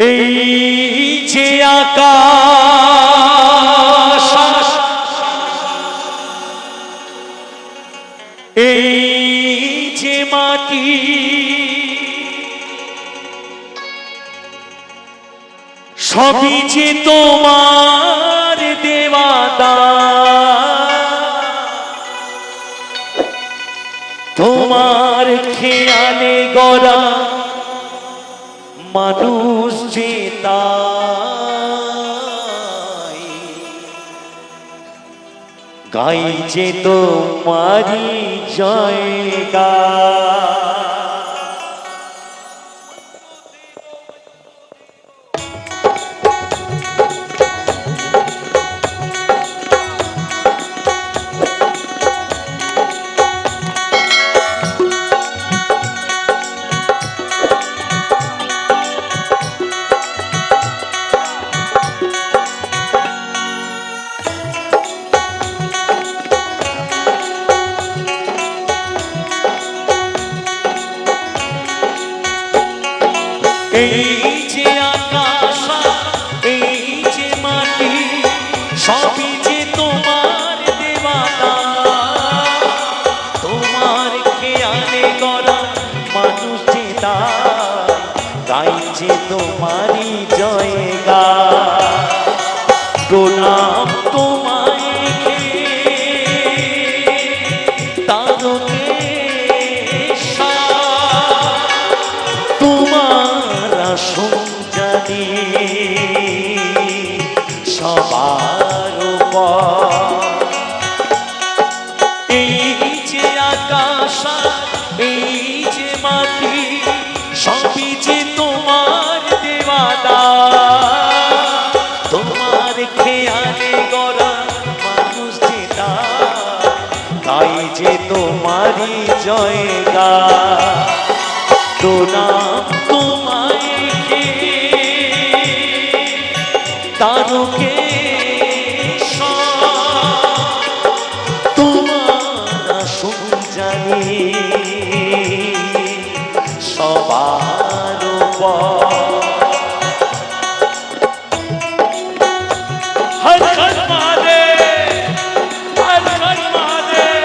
এই যে আকাশ, এই যে মাটি, সবই যে তোমার দেওয়া দান, তোমার খেয়ালে গড়া মানুষ যে তাই গাই যে তোমারি জয়গান। এই যে আকাশ, এই যে মাটি, সবই যে তোমার দেওয়া দান, তোমার খেয়ালে গড়া মানুষ যে তাই গাই যে তোমারই জয়গান। প্রণাম তোমায় জানি সবার উপর। এই যে আকাশ, এই যে মাটি, সবই যে তোমার দেওয়া দান, তোমার খেয়ালে গড়া মানুষ যে তাই যে তোমারই জয়গান। প্রণাম তোমায় তারকে তোমার আসন জানি সবার উপর। হর হর মহাদেব, হর হর মহাদেব,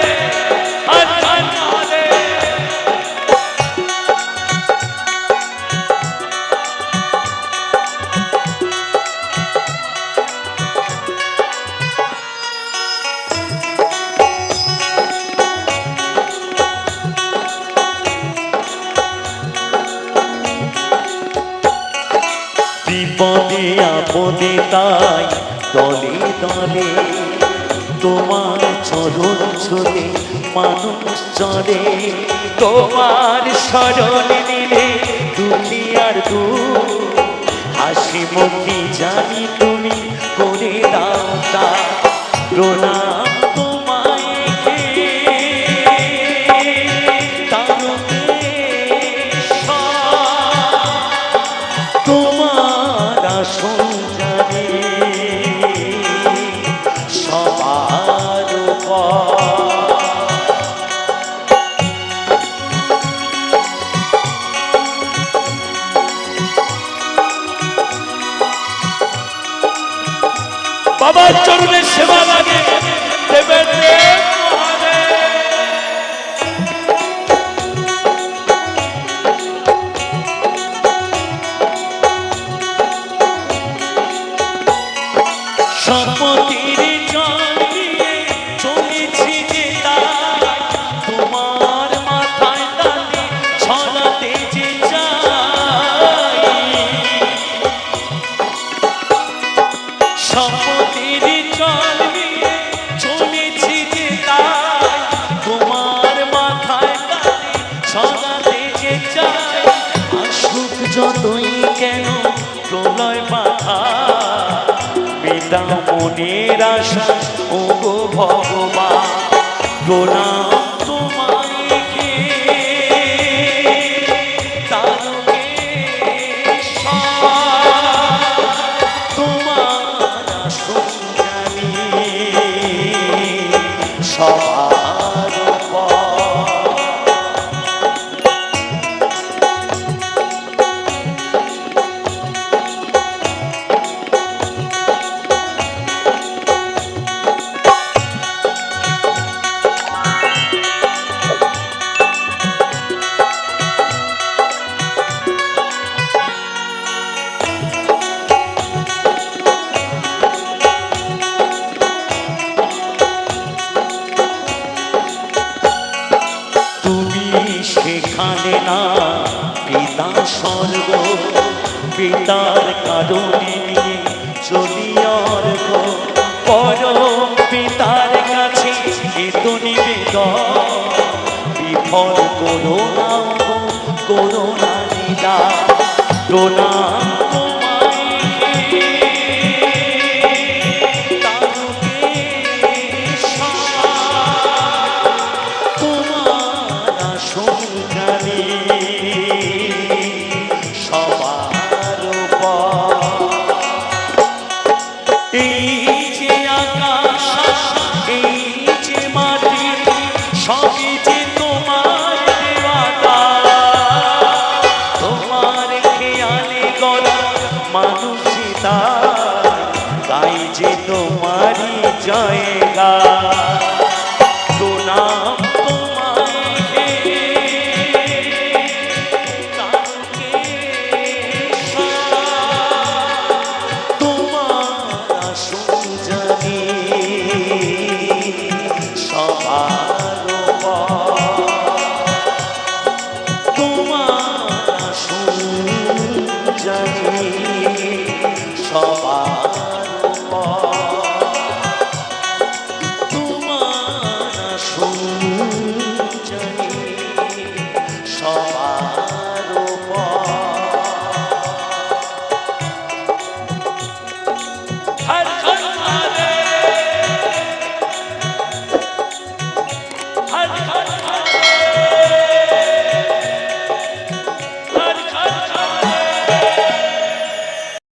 হর হর মহাদেব। বিপদে আপদে তাই দলে দলে তোমার চরণ ছুঁয়ে মানুষ চলে, তোমার শরণ নিলে দুঃখী আর দুঃখ হাসি মুখে জানি তুমি করে দাও তা। প্রণাম তোমায় তোমার আসন জানি সবার উপর। বাবার চরণের সেবা লাগে দেবেন সম্পত্তির জল দিয়ে চলেছি যে তাই, তোমার মাথায় তালে ছড়াতে যে চাই। সম্পত্তির জল দিয়ে চলেছি যে তাই, তোমার মাথায় তালে ছড়াতে যে চাই। আসুক যতই কেন প্রলয় বাধা, মেটাও মনের আশা ও গো ভগবান। প্রণাম তোমায় তারকে তোমার আসন জানি সবার উপর। পিতার কারণে নিয়ে চলি অর্ঘ পরম পিতার কাছে এত নিবেদন বিফল করোনা করোনা নিদা প্রণাম তোমায় তোমার আসন জানি সবার উপর। এই যে আকাশ এই যে মাটি সবই যে তোমার দেওয়া দান। তোমার খেয়ালে গড়া মানুষই তাই যে তোমারই জয়গা প্রণাম তোমায় তোমার আসন জানি সবার উপর। তোমার আসন জানি সবার